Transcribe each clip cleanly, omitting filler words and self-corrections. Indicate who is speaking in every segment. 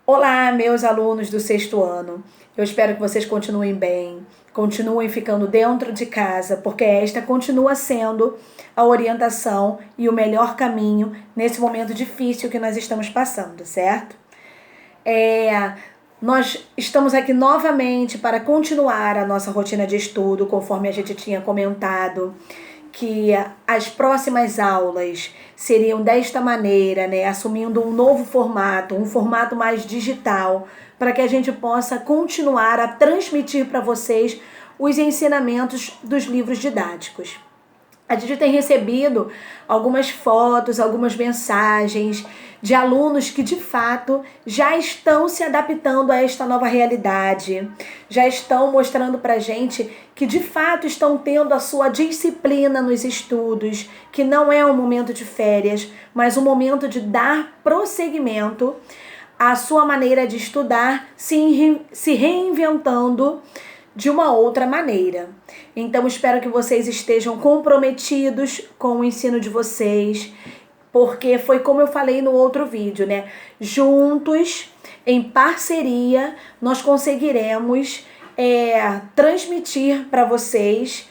Speaker 1: Olá, meus alunos do sexto ano. Eu espero que vocês continuem bem, continuem ficando dentro de casa, porque esta continua sendo a orientação e o melhor caminho nesse momento difícil que nós estamos passando, certo? Nós estamos aqui novamente para continuar a nossa rotina de estudo, conforme a gente tinha comentado, que as próximas aulas seriam desta maneira, né, assumindo um novo formato, um formato mais digital, para que a gente possa continuar a transmitir para vocês os ensinamentos dos livros didáticos. A gente tem recebido algumas fotos, algumas mensagens de alunos que de fato já estão se adaptando a esta nova realidade, já estão mostrando pra gente que de fato estão tendo a sua disciplina nos estudos, que não é um momento de férias, mas um momento de dar prosseguimento à sua maneira de estudar, se reinventando de uma outra maneira. Então, espero que vocês estejam comprometidos com o ensino de vocês, porque foi como eu falei no outro vídeo, né? Juntos, em parceria, nós conseguiremos transmitir para vocês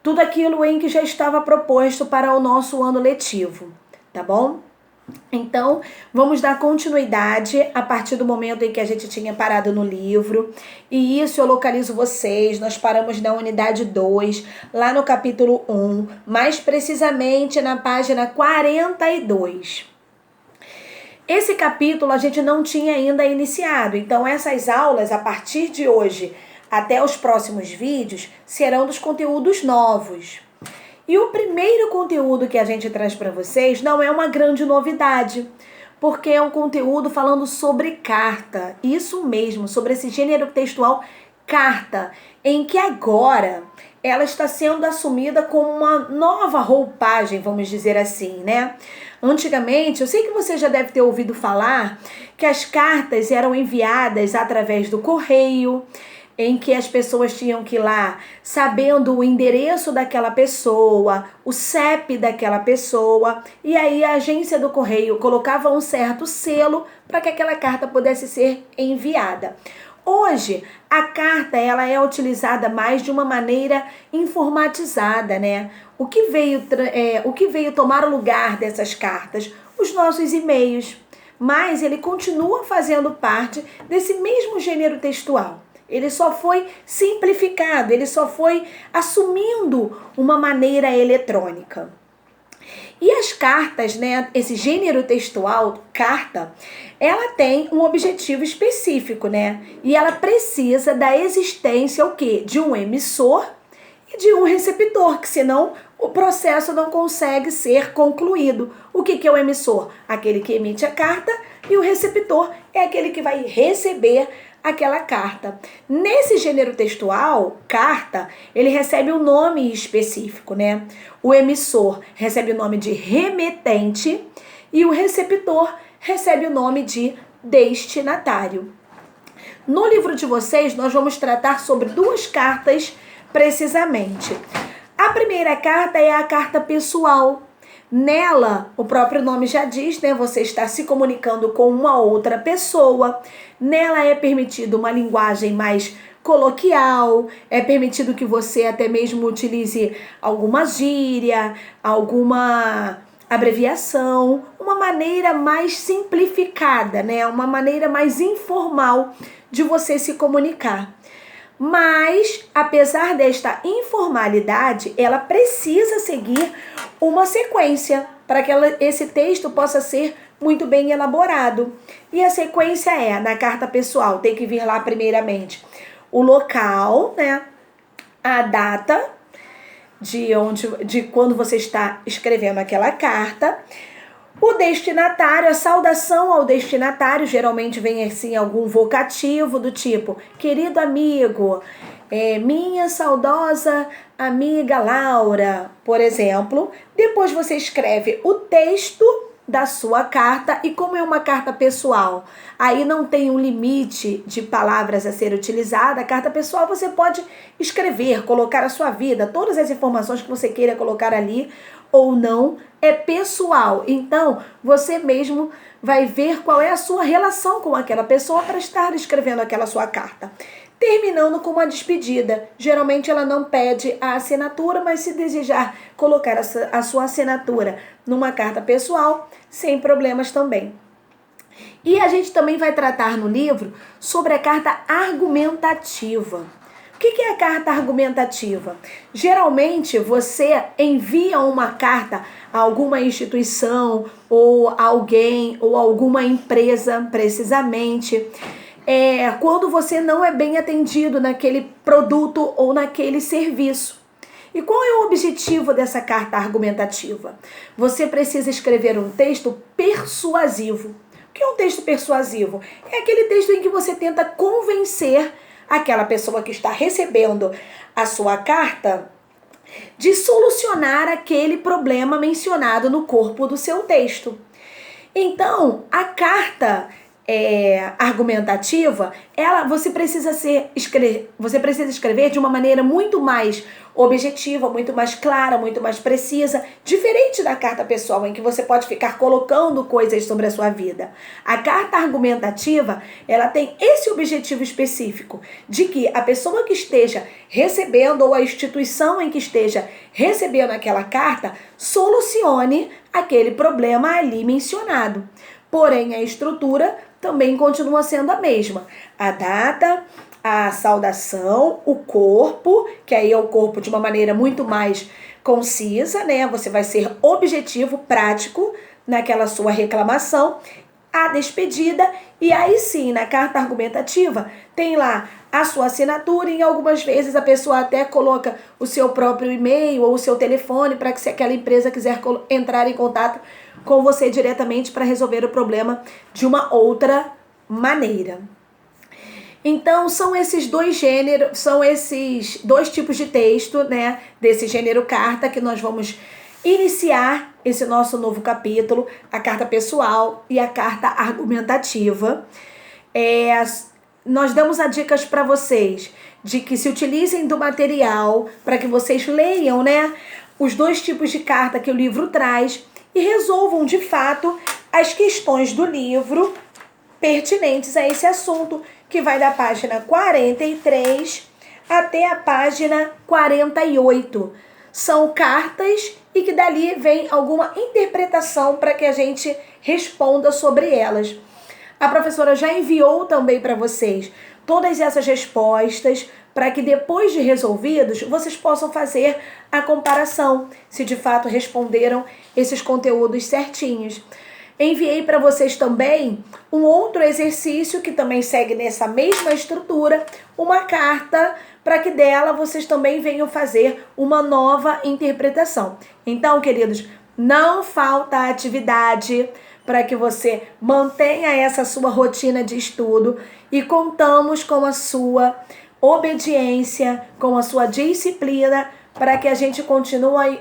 Speaker 1: tudo aquilo em que já estava proposto para o nosso ano letivo, tá bom? Então, vamos dar continuidade a partir do momento em que a gente tinha parado no livro. E isso eu localizo vocês. Nós paramos na unidade 2, lá no capítulo 1, mais precisamente na página 42. Esse capítulo a gente não tinha ainda iniciado. Então, essas aulas, a partir de hoje até os próximos vídeos, serão dos conteúdos novos. E o primeiro conteúdo que a gente traz para vocês não é uma grande novidade, porque é um conteúdo falando sobre carta, isso mesmo, sobre esse gênero textual carta, em que agora ela está sendo assumida como uma nova roupagem, vamos dizer assim, né? Antigamente, eu sei que você já deve ter ouvido falar que as cartas eram enviadas através do correio, em que as pessoas tinham que ir lá sabendo o endereço daquela pessoa, o CEP daquela pessoa, e aí a agência do correio colocava um certo selo para que aquela carta pudesse ser enviada. Hoje, a carta ela é utilizada mais de uma maneira informatizada, né? O que veio tomar o lugar dessas cartas? Os nossos e-mails. Mas ele continua fazendo parte desse mesmo gênero textual. Ele só foi simplificado, ele só foi assumindo uma maneira eletrônica. E as cartas, né, esse gênero textual, carta, ela tem um objetivo específico, né? E ela precisa da existência, o quê? De um emissor e de um receptor, que senão o processo não consegue ser concluído. O que é o emissor? Aquele que emite a carta, e o receptor é aquele que vai receber aquela carta. Nesse gênero textual, carta, ele recebe um nome específico, né? O emissor recebe o nome de remetente e o receptor recebe o nome de destinatário. No livro de vocês, nós vamos tratar sobre duas cartas precisamente. A primeira carta é a carta pessoal. Nela, o próprio nome já diz, né? Você está se comunicando com uma outra pessoa. Nela é permitido uma linguagem mais coloquial, é permitido que você até mesmo utilize alguma gíria, alguma abreviação, uma maneira mais simplificada, né? Uma maneira mais informal de você se comunicar. Mas, apesar desta informalidade, ela precisa seguir uma sequência para que esse texto possa ser muito bem elaborado. E a sequência é, na carta pessoal, tem que vir lá primeiramente o local, né? A data de quando você está escrevendo aquela carta. O destinatário, a saudação ao destinatário, geralmente vem assim algum vocativo do tipo, querido amigo, minha saudosa amiga Laura, por exemplo. Depois você escreve o texto da sua carta, e como é uma carta pessoal, aí não tem um limite de palavras a ser utilizada. A carta pessoal você pode escrever, colocar a sua vida, todas as informações que você queira colocar ali, ou não é pessoal. Então, você mesmo vai ver qual é a sua relação com aquela pessoa para estar escrevendo aquela sua carta. Terminando com uma despedida. Geralmente ela não pede a assinatura, mas se desejar colocar a sua assinatura numa carta pessoal, sem problemas também. E a gente também vai tratar no livro sobre a carta argumentativa. O que é a carta argumentativa? Geralmente você envia uma carta a alguma instituição ou alguém ou alguma empresa, precisamente, quando você não é bem atendido naquele produto ou naquele serviço. E qual é o objetivo dessa carta argumentativa? Você precisa escrever um texto persuasivo. O que é um texto persuasivo? É aquele texto em que você tenta convencer aquela pessoa que está recebendo a sua carta de solucionar aquele problema mencionado no corpo do seu texto. Então, a carta argumentativa, você precisa escrever de uma maneira muito mais objetiva, muito mais clara, muito mais precisa, diferente da carta pessoal, em que você pode ficar colocando coisas sobre a sua vida. A carta argumentativa, ela tem esse objetivo específico, de que a pessoa que esteja recebendo ou a instituição em que esteja recebendo aquela carta solucione aquele problema ali mencionado. Porém, a estrutura também continua sendo a mesma. A data, a saudação, o corpo, que aí é o corpo de uma maneira muito mais concisa, né? Você vai ser objetivo, prático naquela sua reclamação, a despedida, e aí sim, na carta argumentativa, tem lá a sua assinatura, e algumas vezes a pessoa até coloca o seu próprio e-mail ou o seu telefone para que, se aquela empresa quiser entrar em contato com você diretamente para resolver o problema de uma outra maneira. Então, são esses dois tipos de texto, né, desse gênero carta, que nós vamos iniciar esse nosso novo capítulo, a carta pessoal e a carta argumentativa. Nós damos as dicas para vocês de que se utilizem do material para que vocês leiam, né, os dois tipos de carta que o livro traz e resolvam de fato as questões do livro pertinentes a esse assunto, que vai da página 43 até a página 48. São cartas e que dali vem alguma interpretação para que a gente responda sobre elas. A professora já enviou também para vocês todas essas respostas para que depois de resolvidos vocês possam fazer a comparação, se de fato responderam esses conteúdos certinhos. Enviei para vocês também um outro exercício que também segue nessa mesma estrutura, uma carta para que dela vocês também venham fazer uma nova interpretação. Então, queridos, não falta atividade para que você mantenha essa sua rotina de estudo e contamos com a sua obediência, com a sua disciplina para que a gente continue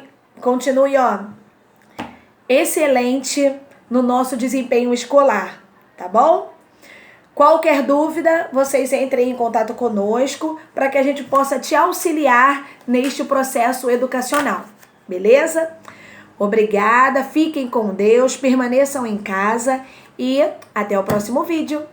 Speaker 1: excelente no nosso desempenho escolar, tá bom? Qualquer dúvida, vocês entrem em contato conosco para que a gente possa te auxiliar neste processo educacional, beleza? Obrigada, fiquem com Deus, permaneçam em casa e até o próximo vídeo.